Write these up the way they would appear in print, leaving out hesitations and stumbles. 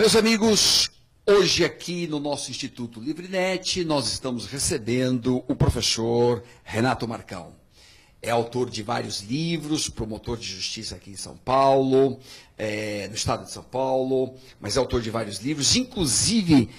Meus amigos, hoje aqui no nosso Instituto LivreNet, nós estamos recebendo o professor Renato Marcão. É autor de vários livros, promotor de justiça aqui em São Paulo, no estado de São Paulo, mas é autor de vários livros, inclusive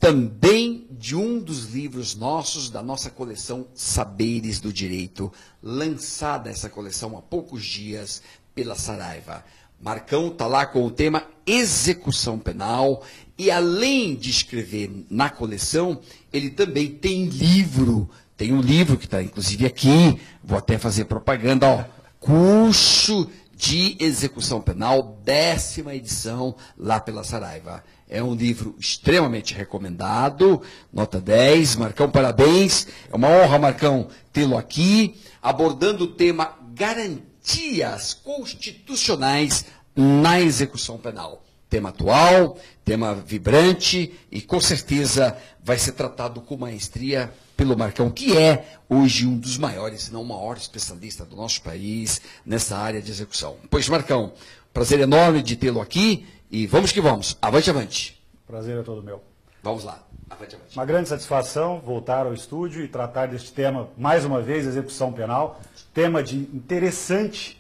também de um dos livros nossos, da nossa coleção Saberes do Direito, lançada essa coleção há poucos dias pela Saraiva. Marcão está lá com o tema execução penal e, além de escrever na coleção, ele também tem livro. Tem um livro que está, inclusive, aqui, vou até fazer propaganda, ó, Curso de Execução Penal, 10ª edição, lá pela Saraiva. É um livro extremamente recomendado, nota 10. Marcão, parabéns. É uma honra, Marcão, tê-lo aqui, abordando o tema garantias constitucionais na execução penal. Tema atual, tema vibrante e, com certeza, vai ser tratado com maestria pelo Marcão, que é hoje um dos maiores, se não o maior especialista do nosso país nessa área de execução. Pois, Marcão, prazer enorme de tê-lo aqui e vamos que vamos. Avante, avante. Prazer é todo meu. Vamos lá. Avante, avante. Uma grande satisfação voltar ao estúdio e tratar deste tema, mais uma vez, execução penal. Tema de interessante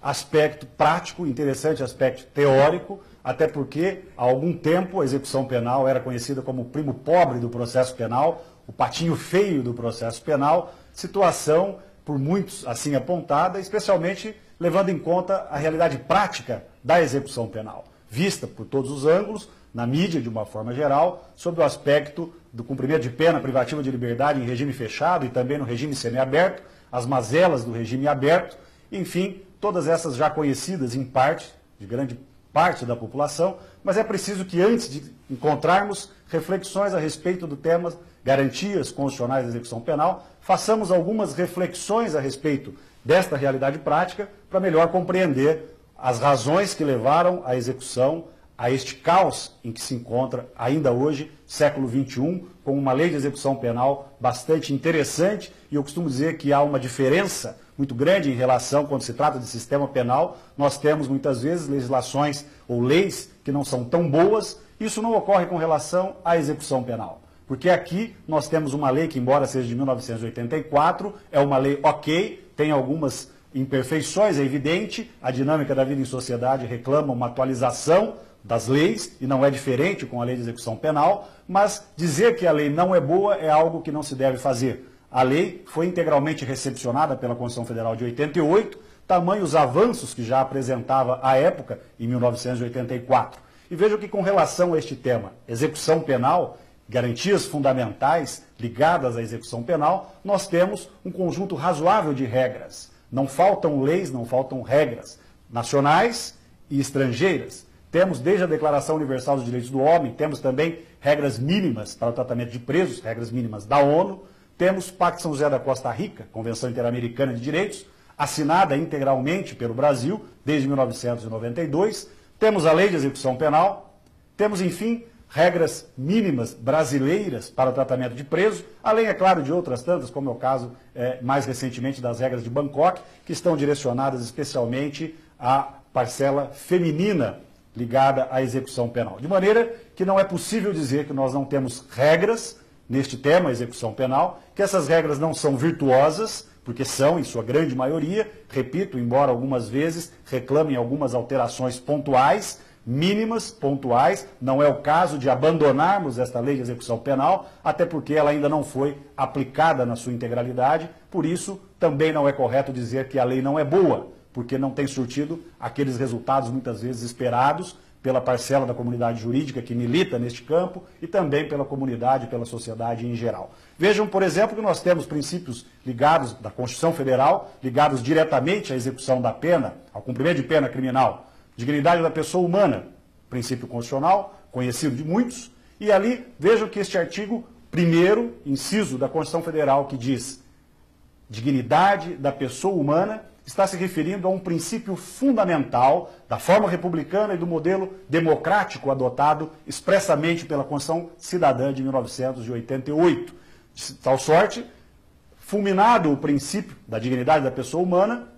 aspecto prático, interessante aspecto teórico, até porque há algum tempo a execução penal era conhecida como o primo pobre do processo penal, o patinho feio do processo penal, situação por muitos assim apontada, especialmente levando em conta a realidade prática da execução penal, vista por todos os ângulos, na mídia de uma forma geral, sob o aspecto do cumprimento de pena privativa de liberdade em regime fechado e também no regime semiaberto, as mazelas do regime aberto, enfim, todas essas já conhecidas em parte, de grande parte da população, mas é preciso que antes de encontrarmos reflexões a respeito do tema garantias constitucionais da execução penal, façamos algumas reflexões a respeito desta realidade prática para melhor compreender as razões que levaram à execução, a este caos em que se encontra ainda hoje, século XXI, com uma lei de execução penal bastante interessante, e eu costumo dizer que há uma diferença muito grande em relação, quando se trata de sistema penal, nós temos muitas vezes legislações ou leis que não são tão boas, isso não ocorre com relação à execução penal. Porque aqui nós temos uma lei que, embora seja de 1984, é uma lei ok, tem algumas imperfeições, é evidente, a dinâmica da vida em sociedade reclama uma atualização das leis, e não é diferente com a lei de execução penal, mas dizer que a lei não é boa é algo que não se deve fazer. A lei foi integralmente recepcionada pela Constituição Federal de 88, tamanhos avanços que já apresentava à época, em 1984. E vejo que com relação a este tema, execução penal, garantias fundamentais ligadas à execução penal, nós temos um conjunto razoável de regras. Não faltam leis, não faltam regras nacionais e estrangeiras. Temos desde a Declaração Universal dos Direitos do Homem, temos também regras mínimas para o tratamento de presos, regras mínimas da ONU, temos o Pacto São José da Costa Rica, Convenção Interamericana de Direitos, assinada integralmente pelo Brasil desde 1992, temos a Lei de Execução Penal, temos, enfim, regras mínimas brasileiras para o tratamento de presos, além, é claro, de outras tantas, como é o caso, mais recentemente, das regras de Bangkok, que estão direcionadas especialmente à parcela feminina ligada à execução penal. De maneira que não é possível dizer que nós não temos regras neste tema, execução penal, que essas regras não são virtuosas, porque são, em sua grande maioria, repito, embora algumas vezes reclamem algumas alterações pontuais, mínimas, pontuais, não é o caso de abandonarmos esta lei de execução penal, até porque ela ainda não foi aplicada na sua integralidade, por isso também não é correto dizer que a lei não é boa, porque não tem surtido aqueles resultados muitas vezes esperados pela parcela da comunidade jurídica que milita neste campo e também pela comunidade, pela sociedade em geral. Vejam, por exemplo, que nós temos princípios ligados da Constituição Federal, ligados diretamente à execução da pena, ao cumprimento de pena criminal. Dignidade da pessoa humana, princípio constitucional, conhecido de muitos, e ali vejam que este artigo 1º, inciso da Constituição Federal, que diz dignidade da pessoa humana, está se referindo a um princípio fundamental da forma republicana e do modelo democrático adotado expressamente pela Constituição Cidadã de 1988. De tal sorte, fulminado o princípio da dignidade da pessoa humana,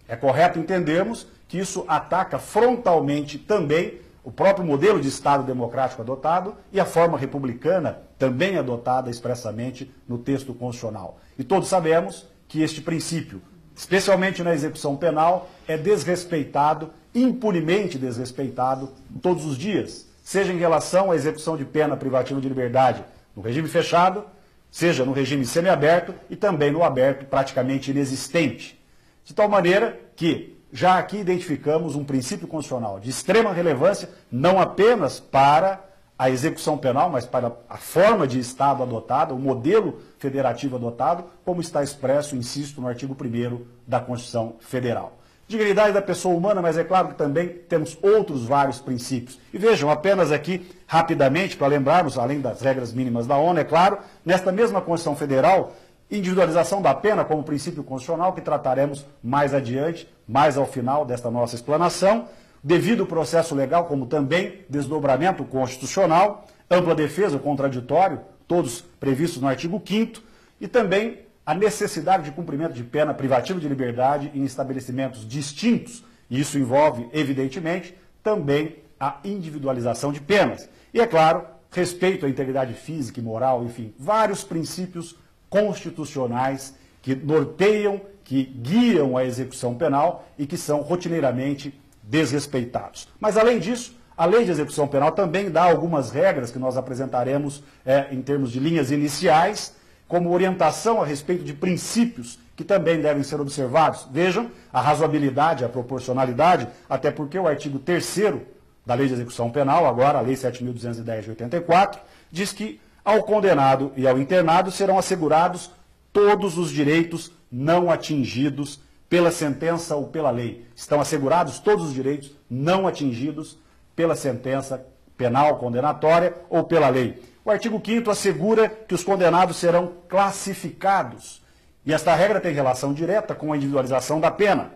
é correto entendermos que isso ataca frontalmente também o próprio modelo de Estado democrático adotado e a forma republicana também adotada expressamente no texto constitucional. E todos sabemos que este princípio, especialmente na execução penal, é desrespeitado, impunemente desrespeitado todos os dias, seja em relação à execução de pena privativa de liberdade no regime fechado, seja no regime semiaberto e também no aberto praticamente inexistente. De tal maneira que já aqui identificamos um princípio constitucional de extrema relevância, não apenas para a execução penal, mas para a forma de Estado adotada, o modelo federativo adotado, como está expresso, insisto, no artigo 1º da Constituição Federal. Dignidade da pessoa humana, mas é claro que também temos outros vários princípios. E vejam, apenas aqui, rapidamente, para lembrarmos, além das regras mínimas da ONU, é claro, nesta mesma Constituição Federal, individualização da pena como princípio constitucional, que trataremos mais adiante, mais ao final desta nossa explanação, devido processo legal, como também desdobramento constitucional, ampla defesa, contraditório, todos previstos no artigo 5º, e também a necessidade de cumprimento de pena privativa de liberdade em estabelecimentos distintos. E isso envolve, evidentemente, também a individualização de penas. E, é claro, respeito à integridade física e moral, enfim, vários princípios constitucionais que norteiam, que guiam a execução penal e que são rotineiramente desrespeitados. Mas, além disso, a lei de execução penal também dá algumas regras que nós apresentaremos em termos de linhas iniciais, como orientação a respeito de princípios que também devem ser observados. Vejam, a razoabilidade, a proporcionalidade, até porque o artigo 3º da Lei de Execução Penal, agora a Lei 7.210 de 84, diz que ao condenado e ao internado serão assegurados todos os direitos não atingidos pela sentença ou pela lei. Estão assegurados todos os direitos não atingidos pela sentença penal condenatória ou pela lei. O artigo 5º assegura que os condenados serão classificados. E esta regra tem relação direta com a individualização da pena,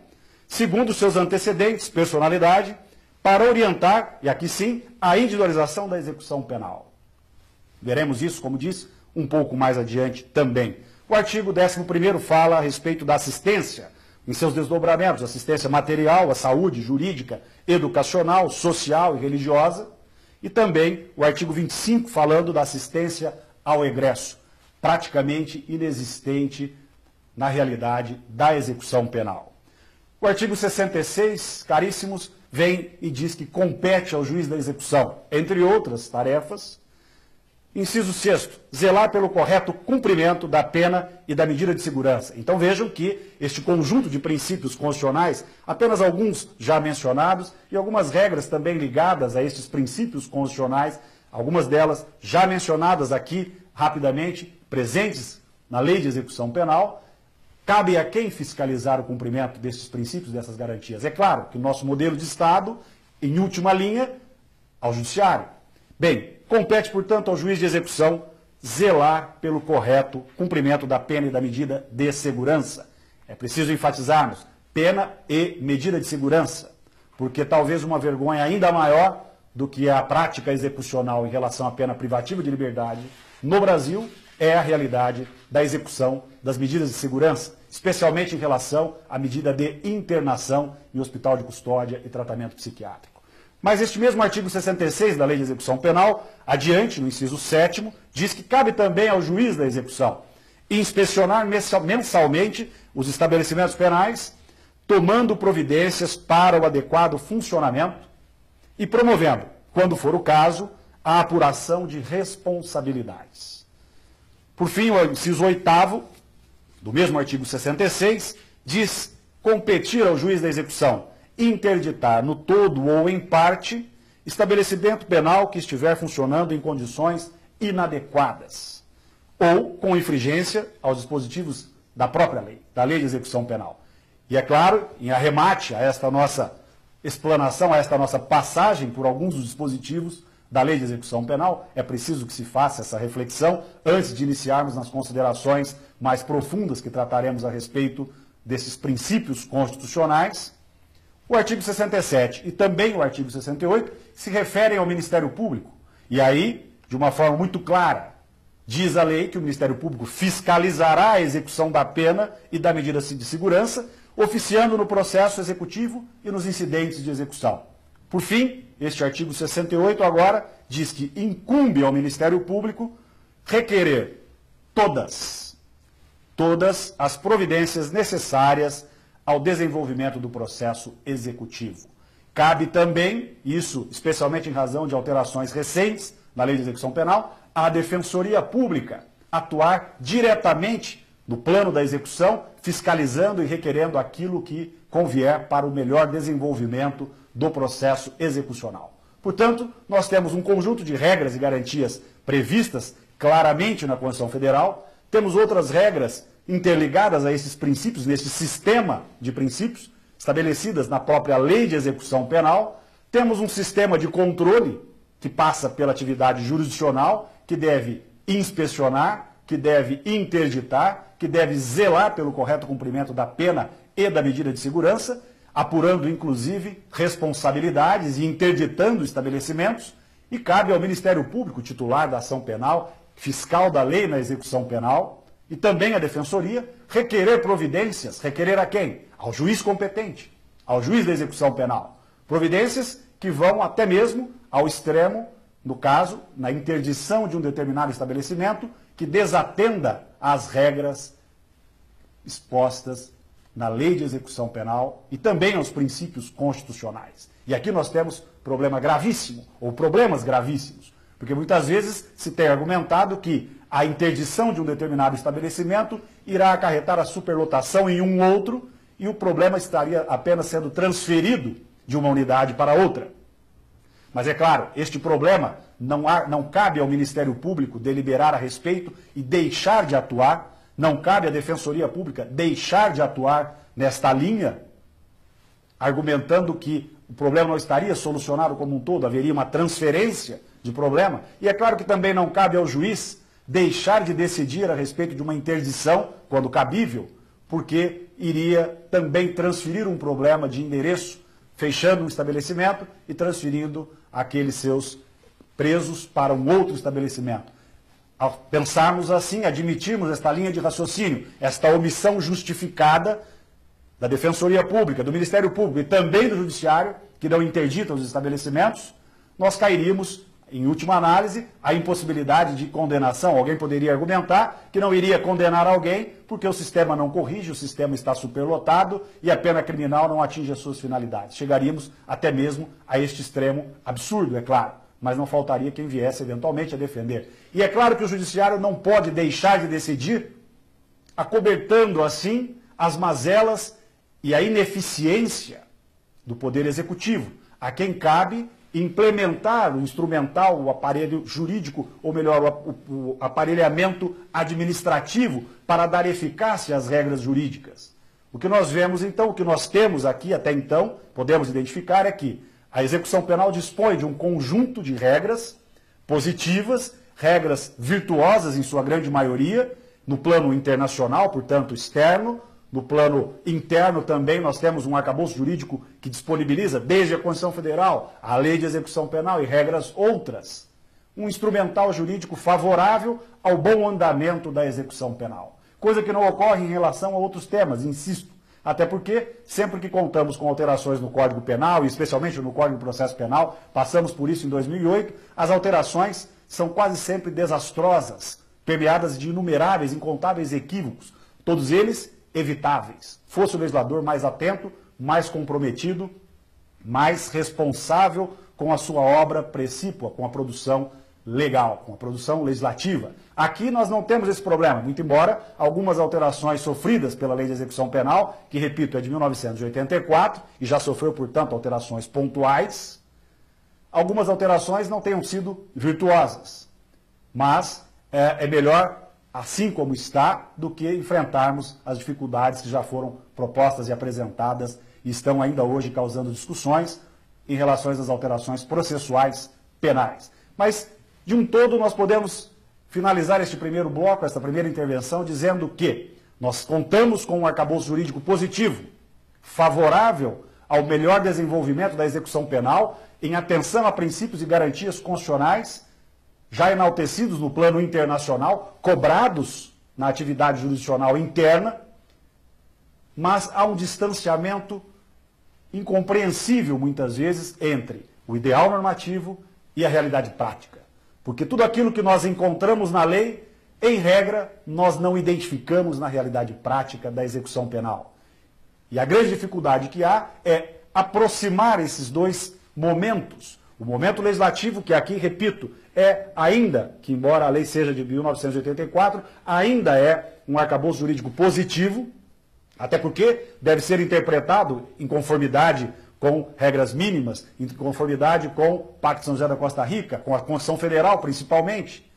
segundo seus antecedentes, personalidade, para orientar, e aqui sim, a individualização da execução penal. Veremos isso, como disse, um pouco mais adiante também. O artigo 11º fala a respeito da assistência, em seus desdobramentos, assistência material, à saúde, jurídica, educacional, social e religiosa, e também o artigo 25 falando da assistência ao egresso, praticamente inexistente na realidade da execução penal. O artigo 66, caríssimos, vem e diz que compete ao juiz da execução, entre outras tarefas, inciso 6º, zelar pelo correto cumprimento da pena e da medida de segurança. Então vejam que este conjunto de princípios constitucionais, apenas alguns já mencionados, e algumas regras também ligadas a estes princípios constitucionais, algumas delas já mencionadas aqui rapidamente, presentes na Lei de Execução Penal, cabe a quem fiscalizar o cumprimento desses princípios, dessas garantias? É claro que o nosso modelo de Estado, em última linha, ao Judiciário. Bem, compete, portanto, ao juiz de execução zelar pelo correto cumprimento da pena e da medida de segurança. É preciso enfatizarmos, pena e medida de segurança, porque talvez uma vergonha ainda maior do que a prática execucional em relação à pena privativa de liberdade no Brasil é a realidade da execução das medidas de segurança, especialmente em relação à medida de internação em hospital de custódia e tratamento psiquiátrico. Mas este mesmo artigo 66 da Lei de Execução Penal, adiante, no inciso 7º, diz que cabe também ao juiz da execução inspecionar mensalmente os estabelecimentos penais, tomando providências para o adequado funcionamento e promovendo, quando for o caso, a apuração de responsabilidades. Por fim, o inciso 8º, do mesmo artigo 66, diz competir ao juiz da execução interditar no todo ou em parte estabelecimento penal que estiver funcionando em condições inadequadas ou com infringência aos dispositivos da própria lei, da Lei de Execução Penal. E é claro, em arremate a esta nossa explanação, a esta nossa passagem por alguns dos dispositivos da Lei de Execução Penal, é preciso que se faça essa reflexão antes de iniciarmos nas considerações mais profundas que trataremos a respeito desses princípios constitucionais. O artigo 67 e também o artigo 68 se referem ao Ministério Público. E aí, de uma forma muito clara, diz a lei que o Ministério Público fiscalizará a execução da pena e da medida de segurança, oficiando no processo executivo e nos incidentes de execução. Por fim, este artigo 68 agora diz que incumbe ao Ministério Público requerer todas as providências necessárias ao desenvolvimento do processo executivo. Cabe também, isso especialmente em razão de alterações recentes na Lei de Execução Penal, à Defensoria Pública atuar diretamente no plano da execução, fiscalizando e requerendo aquilo que convier para o melhor desenvolvimento do processo execucional. Portanto, nós temos um conjunto de regras e garantias previstas claramente na Constituição Federal, temos outras regras interligadas a esses princípios, nesse sistema de princípios, estabelecidas na própria Lei de Execução Penal, temos um sistema de controle que passa pela atividade jurisdicional, que deve inspecionar, que deve interditar, que deve zelar pelo correto cumprimento da pena e da medida de segurança, apurando inclusive responsabilidades e interditando estabelecimentos, e cabe ao Ministério Público, titular da ação penal, fiscal da lei na execução penal, e também à Defensoria, requerer providências. Requerer a quem? Ao juiz competente, ao juiz da execução penal. Providências que vão até mesmo ao extremo, no caso, na interdição de um determinado estabelecimento que desatenda às regras expostas na Lei de Execução Penal e também aos princípios constitucionais. E aqui nós temos problema gravíssimo, ou problemas gravíssimos, porque muitas vezes se tem argumentado que a interdição de um determinado estabelecimento irá acarretar a superlotação em um outro e o problema estaria apenas sendo transferido de uma unidade para outra. Mas é claro, este problema não cabe ao Ministério Público deliberar a respeito e deixar de atuar, não cabe à Defensoria Pública deixar de atuar nesta linha, argumentando que o problema não estaria solucionado como um todo, haveria uma transferência de problema. E é claro que também não cabe ao juiz deixar de decidir a respeito de uma interdição, quando cabível, porque iria também transferir um problema de endereço, fechando um estabelecimento e transferindo aqueles seus presos para um outro estabelecimento. Ao pensarmos assim, admitirmos esta linha de raciocínio, esta omissão justificada da Defensoria Pública, do Ministério Público e também do Judiciário, que não interditam os estabelecimentos, nós cairíamos, em última análise, a impossibilidade de condenação. Alguém poderia argumentar que não iria condenar alguém porque o sistema não corrige, o sistema está superlotado e a pena criminal não atinge as suas finalidades. Chegaríamos até mesmo a este extremo absurdo, é claro, mas não faltaria quem viesse eventualmente a defender. E é claro que o Judiciário não pode deixar de decidir, acobertando assim as mazelas e a ineficiência do Poder Executivo, a quem cabe implementar o instrumental, o aparelho jurídico, ou melhor, o aparelhamento administrativo para dar eficácia às regras jurídicas. O que nós vemos então, o que nós temos aqui até então, podemos identificar é que a execução penal dispõe de um conjunto de regras positivas, regras virtuosas em sua grande maioria, no plano internacional, portanto externo. No plano interno também nós temos um arcabouço jurídico que disponibiliza, desde a Constituição Federal, a Lei de Execução Penal e regras outras, um instrumental jurídico favorável ao bom andamento da execução penal. Coisa que não ocorre em relação a outros temas, insisto. Até porque, sempre que contamos com alterações no Código Penal, e especialmente no Código de Processo Penal, passamos por isso em 2008, as alterações são quase sempre desastrosas, permeadas de inumeráveis, incontáveis equívocos, todos eles evitáveis. Fosse o legislador mais atento, mais comprometido, mais responsável com a sua obra precípua, com a produção legal, com a produção legislativa. Aqui nós não temos esse problema, muito embora algumas alterações sofridas pela Lei de Execução Penal, que, repito, é de 1984 e já sofreu, portanto, alterações pontuais, algumas alterações não tenham sido virtuosas. Mas é melhor assim como está, do que enfrentarmos as dificuldades que já foram propostas e apresentadas e estão ainda hoje causando discussões em relação às alterações processuais penais. Mas, de um todo, nós podemos finalizar este primeiro bloco, esta primeira intervenção, dizendo que nós contamos com um arcabouço jurídico positivo, favorável ao melhor desenvolvimento da execução penal, em atenção a princípios e garantias constitucionais, já enaltecidos no plano internacional, cobrados na atividade jurisdicional interna, mas há um distanciamento incompreensível, muitas vezes, entre o ideal normativo e a realidade prática. Porque tudo aquilo que nós encontramos na lei, em regra, nós não identificamos na realidade prática da execução penal. E a grande dificuldade que há é aproximar esses dois momentos. O momento legislativo, que aqui, repito, é ainda, que embora a lei seja de 1984, ainda é um arcabouço jurídico positivo, até porque deve ser interpretado em conformidade com regras mínimas, em conformidade com o Pacto de São José da Costa Rica, com a Constituição Federal, principalmente.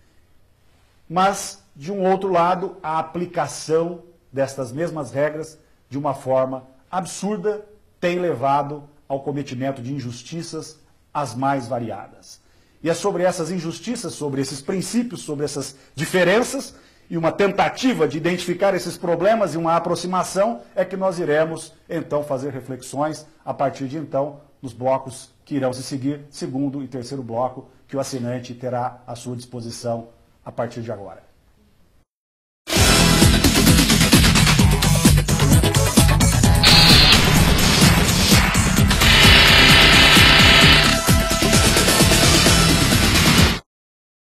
Mas, de um outro lado, a aplicação destas mesmas regras, de uma forma absurda, tem levado ao cometimento de injustiças as mais variadas. E é sobre essas injustiças, sobre esses princípios, sobre essas diferenças, e uma tentativa de identificar esses problemas e uma aproximação, é que nós iremos, então, fazer reflexões a partir de então, nos blocos que irão se seguir, segundo e terceiro bloco, que o assinante terá à sua disposição a partir de agora.